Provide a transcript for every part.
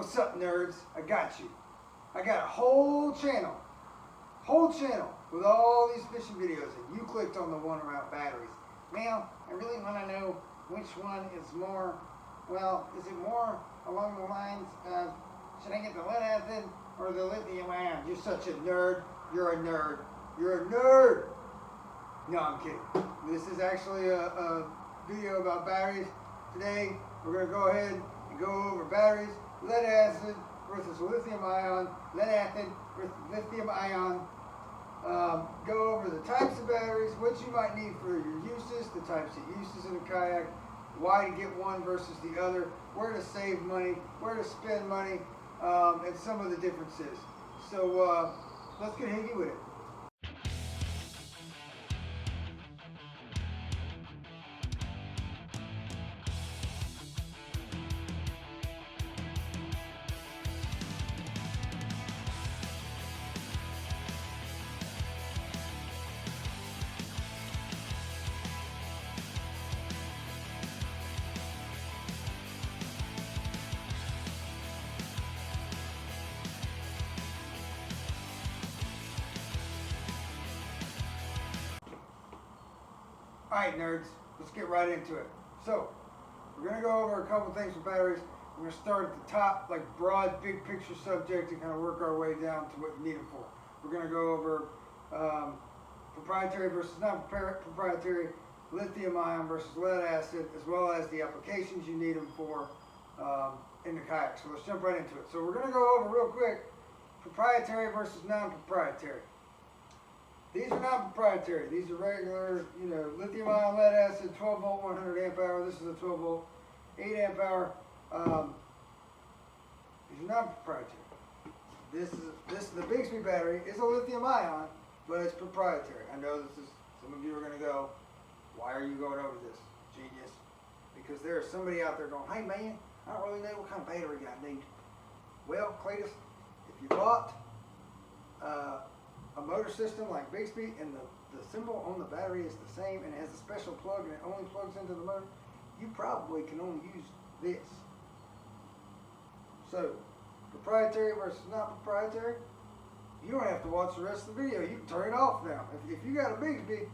What's up, nerds? I got you. I got a whole channel with all these fishing videos, and you clicked on the one around batteries. Now, I really want to know which one is more, well, is it more along the lines of, should I get the lead acid or the lithium ion? You're such a nerd. You're a nerd. You're a nerd. No, I'm kidding. This is actually a video about batteries. Today, we're going to go ahead and go over batteries, lead acid versus lithium ion, lead acid versus lithium ion. Go over the types of batteries, what you might need for your uses, the types of uses in a kayak, why to get one versus the other, where to save money, where to spend money, and some of the differences. So let's get higgy with it. Alright, nerds, let's get right into it. So, we're going to go over a couple things with batteries. We're going to start at the top, like broad, big picture subject, and kind of work our way down to what you need them for. We're going to go over proprietary versus non-proprietary, lithium ion versus lead acid, as well as the applications you need them for in the kayak. So let's jump right into it. So we're going to go over real quick, proprietary versus non-proprietary. These are not proprietary. These are regular, lithium ion lead acid, 12 volt, 100 amp hour. This is a 12 volt, 8 amp hour. These are not proprietary. This the Bixby battery is a lithium ion, but it's proprietary. I know some of you are going to go, why are you going over this, genius? Because there's somebody out there going, hey man, I don't really know what kind of battery I need. Well, Cletus, if you bought a motor system like Bixby and the symbol on the battery is the same and it has a special plug and it only plugs into the motor, you probably can only use this. So, proprietary versus not proprietary, you don't have to watch the rest of the video. You can turn it off now. If you got a Bixby,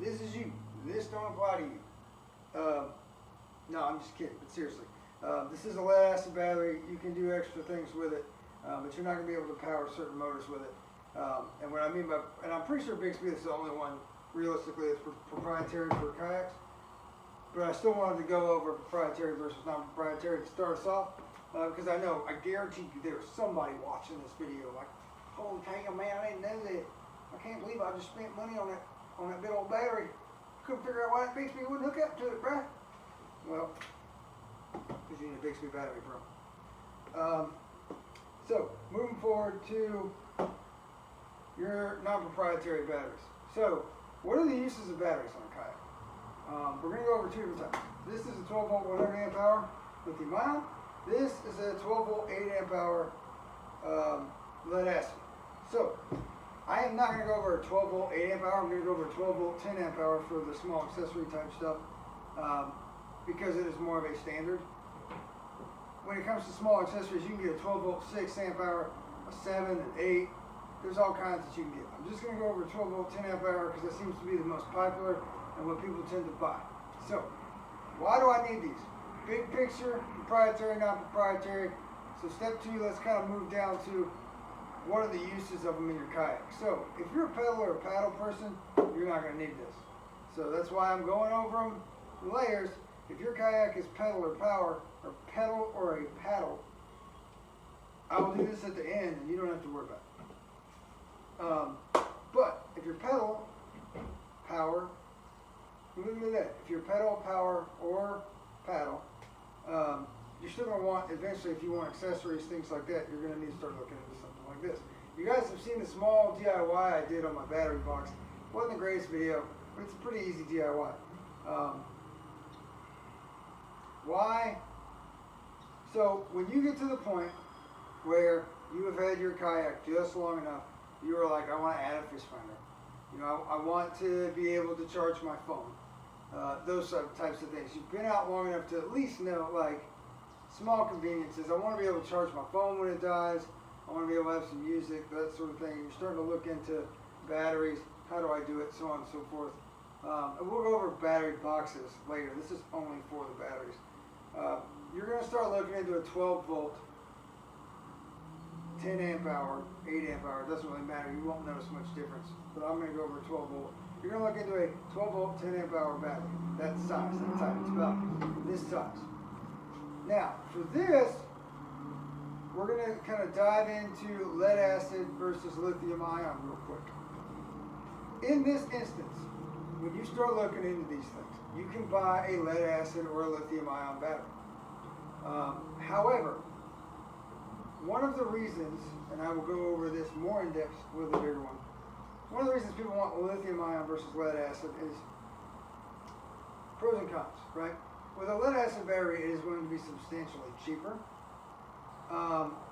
this is you. This don't apply to you. No, I'm just kidding, but seriously. This is a lead acid battery. You can do extra things with it, but you're not going to be able to power certain motors with it. And what I mean by, and I'm pretty sure Bixby is the only one realistically that's proprietary for kayaks, but I still wanted to go over proprietary versus non-proprietary to start us off, because I guarantee you there's somebody watching this video like, holy cow, man, I didn't know that. I can't believe I just spent money on that big old battery. Couldn't figure out why that Bixby wouldn't hook up to it, bruh. Well, because you need a Bixby battery, bro. So, moving forward to your non-proprietary batteries. So, what are the uses of batteries on a kayak? We're going to go over two different types. This is a 12 volt 100 amp hour lithium ion. This is a 12 volt 8 amp hour lead acid. So, I am not going to go over a 12 volt 8 amp hour. I'm going to go over a 12 volt 10 amp hour for the small accessory type stuff because it is more of a standard. When it comes to small accessories, you can get a 12 volt 6 amp hour, a 7, an 8. There's all kinds that you can get. I'm just going to go over 12 volt 10 amp hour because that seems to be the most popular and what people tend to buy. So, why do I need these? Big picture, proprietary, non-proprietary. So step 2, let's kind of move down to what are the uses of them in your kayak. So, if you're a pedal or a paddle person, you're not going to need this. So that's why I'm going over them in layers. If your kayak is pedal or power, or pedal or a paddle, I will do this at the end and you don't have to worry about it. But if you're pedal, power, look at that. If you're pedal, power, or paddle, you're still going to want, eventually if you want accessories, things like that, you're going to need to start looking into something like this. You guys have seen the small DIY I did on my battery box. It wasn't the greatest video, but it's a pretty easy DIY. Why? So when you get to the point where you have had your kayak just long enough, you are like, I want to add a fish finder. I want to be able to charge my phone. Those types of things. You've been out long enough to at least know, like, small conveniences. I want to be able to charge my phone when it dies. I want to be able to have some music, that sort of thing. You're starting to look into batteries. How do I do it? So on and so forth. And we'll go over battery boxes later. This is only for the batteries. You're going to start looking into a 12 volt, 10 amp hour, 8 amp hour. It doesn't really matter. You won't notice much difference. But I'm going to go over 12 volt. You're going to look into a 12 volt, 10 amp hour battery. That size, that type. It's about this size. Now, for this, we're going to kind of dive into lead acid versus lithium ion real quick. In this instance, when you start looking into these things, you can buy a lead acid or a lithium ion battery. However, one of the reasons, and I will go over this more in depth with a bigger one of the reasons people want lithium ion versus lead acid is pros and cons, right? With a lead acid battery, it is going to be substantially cheaper.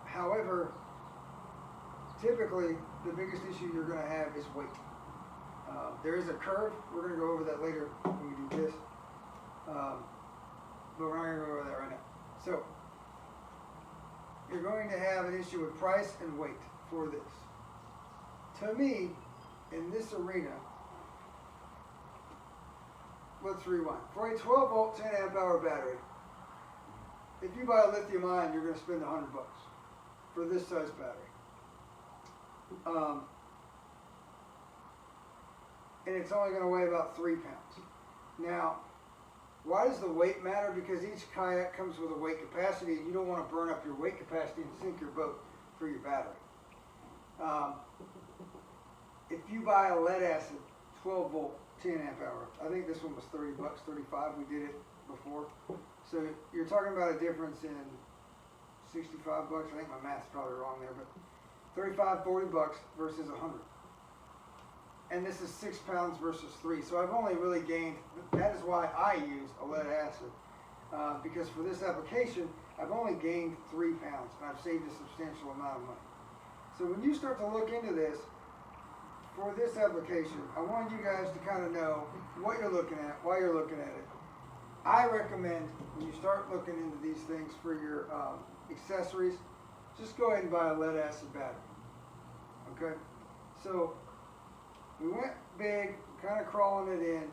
However, typically, the biggest issue you're going to have is weight. There is a curve. We're going to go over that later when we do this. But we're not going to go over that right now. So, you're going to have an issue with price and weight for this. To me, in this arena, let's rewind. For a 12 volt, 10 amp hour battery, if you buy a lithium ion, you're going to spend $100 for this size battery. And it's only going to weigh about 3 pounds. Now, why does the weight matter? Because each kayak comes with a weight capacity, and you don't want to burn up your weight capacity and sink your boat for your battery. If you buy a lead acid 12 volt 10 amp hour, I think this one was $30, 35. We did it before. So you're talking about a difference in $65. I think my math's probably wrong there, but 35, $40 versus 100. And this is 6 pounds versus 3. So I've only really gained, that is why I used a lead acid. Because for this application, I've only gained 3 pounds, and I've saved a substantial amount of money. So when you start to look into this, for this application, I want you guys to kind of know what you're looking at, why you're looking at it. I recommend when you start looking into these things for your accessories, just go ahead and buy a lead acid battery. Okay? So we went big, kind of crawling it in,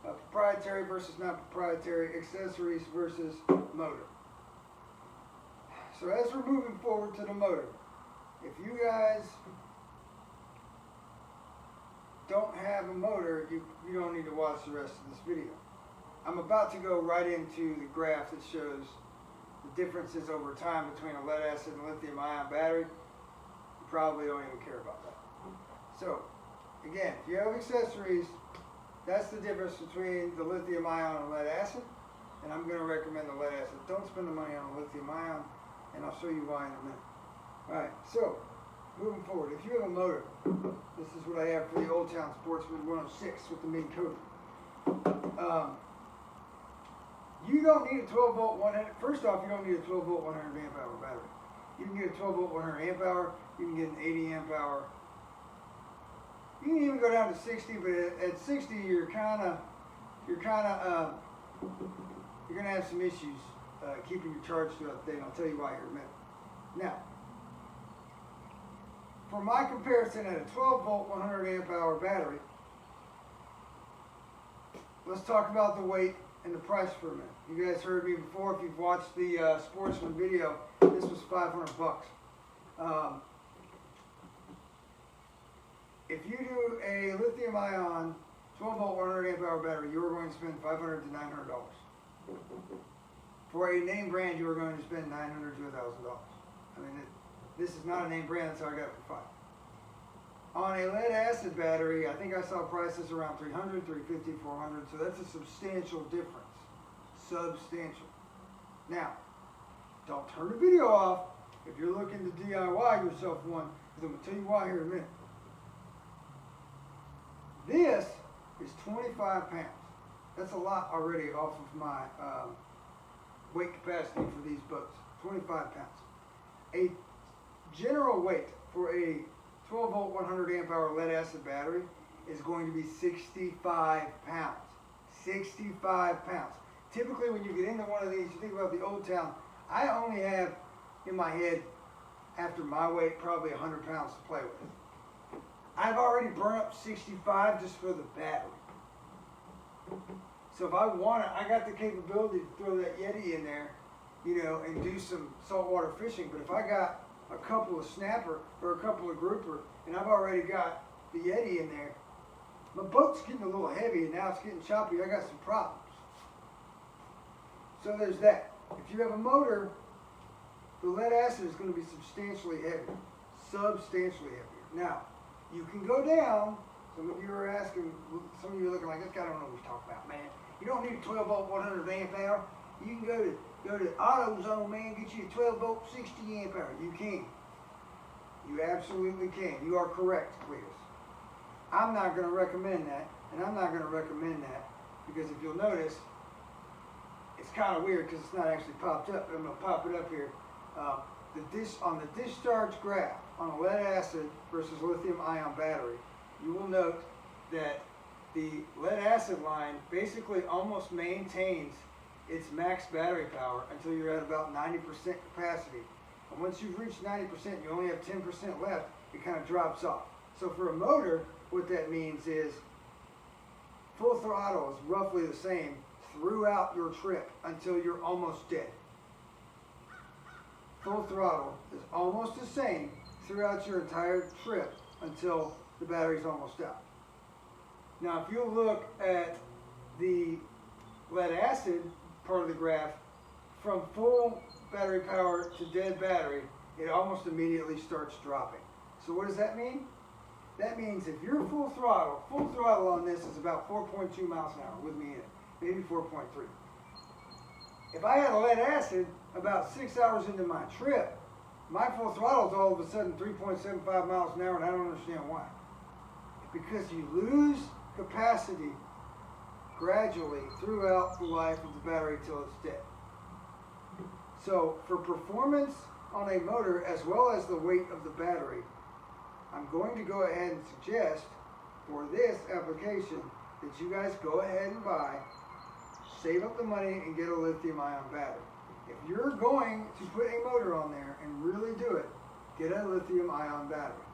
proprietary versus not proprietary, accessories versus motor. So as we're moving forward to the motor, if you guys don't have a motor, you don't need to watch the rest of this video. I'm about to go right into the graph that shows the differences over time between a lead acid and lithium ion battery. You probably don't even care about that. So, again, if you have accessories, that's the difference between the lithium ion and lead acid. And I'm going to recommend the lead acid. Don't spend the money on the lithium ion, and I'll show you why in a minute. Alright, so, moving forward, if you have a motor, this is what I have for the Old Town Sportsman 106 with the main coating. You don't need a 12 volt 100. First off, you don't need a 12 volt 100 amp hour battery. You can get a 12 volt 100 amp hour. You can get an 80 amp hour. You can even go down to 60, but at 60, you're gonna have some issues keeping your charge throughout the day, and I'll tell you why here in a minute. Now, for my comparison at a 12 volt 100 amp hour battery, let's talk about the weight and the price for a minute. You guys heard me before. If you've watched the Sportsman video, this was $500. If you do a lithium ion 12 volt 100 amp hour battery, you are going to spend $500 to $900. For a name brand, you are going to spend $900 to $1,000. I mean, this is not a name brand, that's how I got it for $5. On a lead acid battery, I think I saw prices around $300, $350, $400, so that's a substantial difference. Substantial. Now, don't turn the video off if you're looking to DIY yourself one, because I'm going to tell you why here in a minute. This is 25 pounds. That's a lot already off of my weight capacity for these boats. 25 pounds. A general weight for a 12 volt 100 amp hour lead acid battery is going to be 65 pounds. 65 pounds. Typically when you get into one of these, you think about the Old Town. I only have in my head, after my weight, probably 100 pounds to play with. I've already burned up 65 just for the battery. So if I want it, I got the capability to throw that Yeti in there, you know, and do some saltwater fishing. But if I got a couple of snapper or a couple of grouper, and I've already got the Yeti in there, my boat's getting a little heavy and now it's getting choppy. I got some problems. So there's that. If you have a motor, the lead acid is going to be substantially heavier. Substantially heavier. Now, you can go down. Some of you are asking, some of you are looking like, this guy don't know what he's talking about, man. You don't need a 12 volt 100 amp hour. You can go to AutoZone, man, get you a 12 volt 60 amp hour. You can. You absolutely can. You are correct, Cletus. I'm not going to recommend that, and I'm not going to recommend that because if you'll notice, it's kind of weird because it's not actually popped up, but I'm going to pop it up here. On the discharge graph on a lead acid versus lithium ion battery, you will note that the lead acid line basically almost maintains its max battery power until you're at about 90% capacity. And once you've reached 90%, you only have 10% left, it kind of drops off. So for a motor, what that means is full throttle is roughly the same throughout your trip until you're almost dead. Full throttle is almost the same throughout your entire trip until the battery's almost out. Now, if you look at the lead acid part of the graph, from full battery power to dead battery, it almost immediately starts dropping. So what does that mean? That means if you're full throttle on this is about 4.2 miles an hour with me in it, maybe 4.3. If I had a lead acid about 6 hours into my trip, my full throttle is all of a sudden 3.75 miles an hour, and I don't understand why. Because you lose capacity gradually throughout the life of the battery till it's dead. So for performance on a motor as well as the weight of the battery, I'm going to go ahead and suggest for this application that you guys go ahead and buy, save up the money and get a lithium ion battery. If you're going to put a motor on there and really do it, get a lithium ion battery.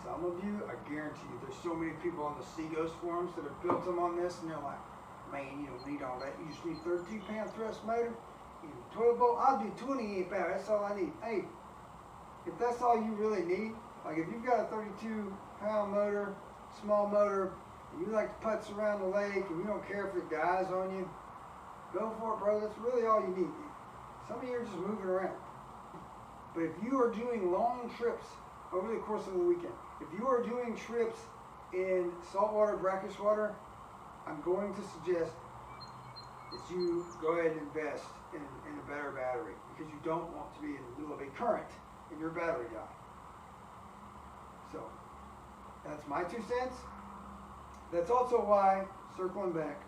Some of you, I guarantee you, there's so many people on the Seaghost forums that have built them on this, and they're like, man, you don't need all that. You just need 32-pound thrust motor, you need 12 volt. I'll do 20 amp hour. That's all I need. Hey, if that's all you really need, like if you've got a 32-pound motor, small motor, and you like to putz around the lake, and you don't care if it dies on you, go for it, bro. That's really all you need. Some of you are just moving around. But if you are doing long trips over the course of the weekend, if you are doing trips in saltwater, brackish water, I'm going to suggest that you go ahead and invest in a better battery because you don't want to be in the middle of a current and your battery die. So, that's my 2 cents. That's also why, circling back,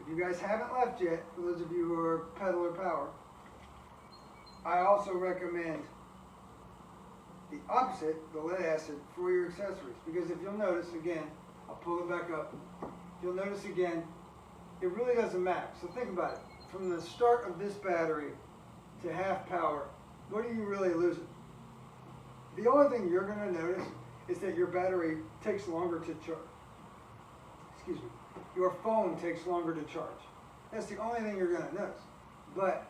if you guys haven't left yet, for those of you who are peddler power, I also recommend the opposite, the lead acid, for your accessories. Because if you'll notice, again, I'll pull it back up. You'll notice again, it really doesn't matter. So think about it. From the start of this battery to half power, what are you really losing? The only thing you're going to notice is that your battery takes longer to charge. Excuse me. Your phone takes longer to charge. That's the only thing you're going to notice. But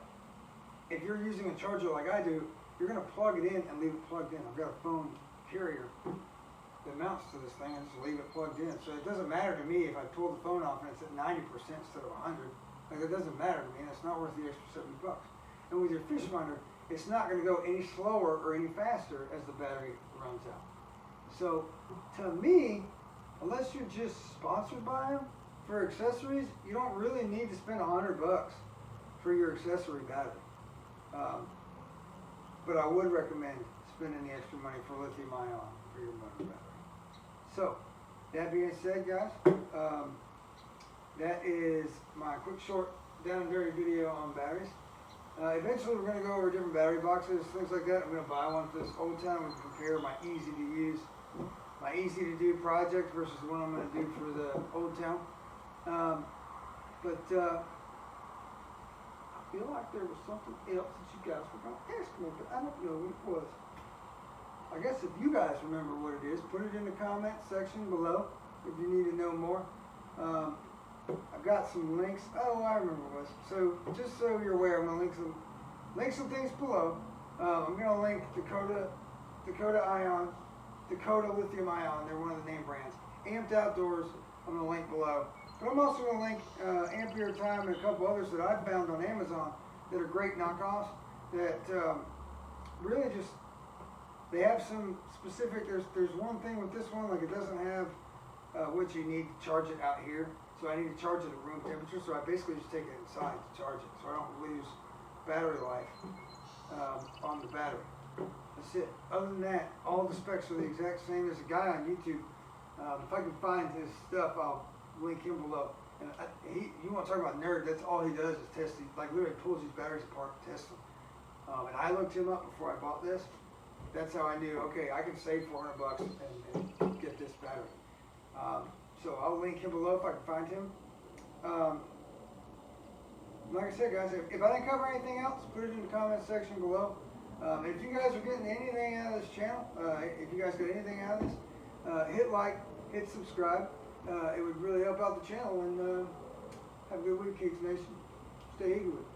if you're using a charger like I do, you're going to plug it in and leave it plugged in. I've got a phone carrier that mounts to this thing and just leave it plugged in. So it doesn't matter to me if I pull the phone off and it's at 90% instead of 100. Like, it doesn't matter to me, and it's not worth the extra $70. And with your fish finder, it's not going to go any slower or any faster as the battery runs out. So to me, unless you're just sponsored by them for accessories, you don't really need to spend $100 for your accessory battery. But I would recommend spending the extra money for lithium ion for your motor battery. So, that being said, guys, that is my quick, short, down and dirty video on batteries. Eventually, we're going to go over different battery boxes, things like that. I'm going to buy one for this Old Town and compare my easy to use, my easy to do project versus the one I'm going to do for the Old Town. feel like there was something else that you guys were going to ask me, but I don't know what it was. I guess if you guys remember what it is, put it in the comment section below if you need to know more. I've got some links. Oh, I remember what it was. So just so you're aware, I'm going to link some things below. I'm going to link Dakota Ion, Dakota Lithium Ion. They're one of the name brands. Amped Outdoors, I'm going to link below. But I'm also going to link Ampere Time and a couple others that I've found on Amazon that are great knockoffs that really just, they have some specific, there's one thing with this one, like it doesn't have what you need to charge it out here. So I need to charge it at room temperature, so I basically just take it inside to charge it so I don't lose battery life on the battery. That's it. Other than that, all the specs are the exact same. There's a guy on YouTube. If I can find his stuff, I'll link him below. And you want to talk about nerd? That's all he does is test these. Like literally pulls these batteries apart and tests them. And I looked him up before I bought this. That's how I knew. Okay, I can save $400 and get this battery. So I'll link him below if I can find him. Like I said, guys, if I didn't cover anything else, put it in the comment section below. If you guys are getting anything out of this channel, if you guys got anything out of this, hit like, hit subscribe. It would really help out the channel, and have a good week, Kicks Nation. Stay eager with it.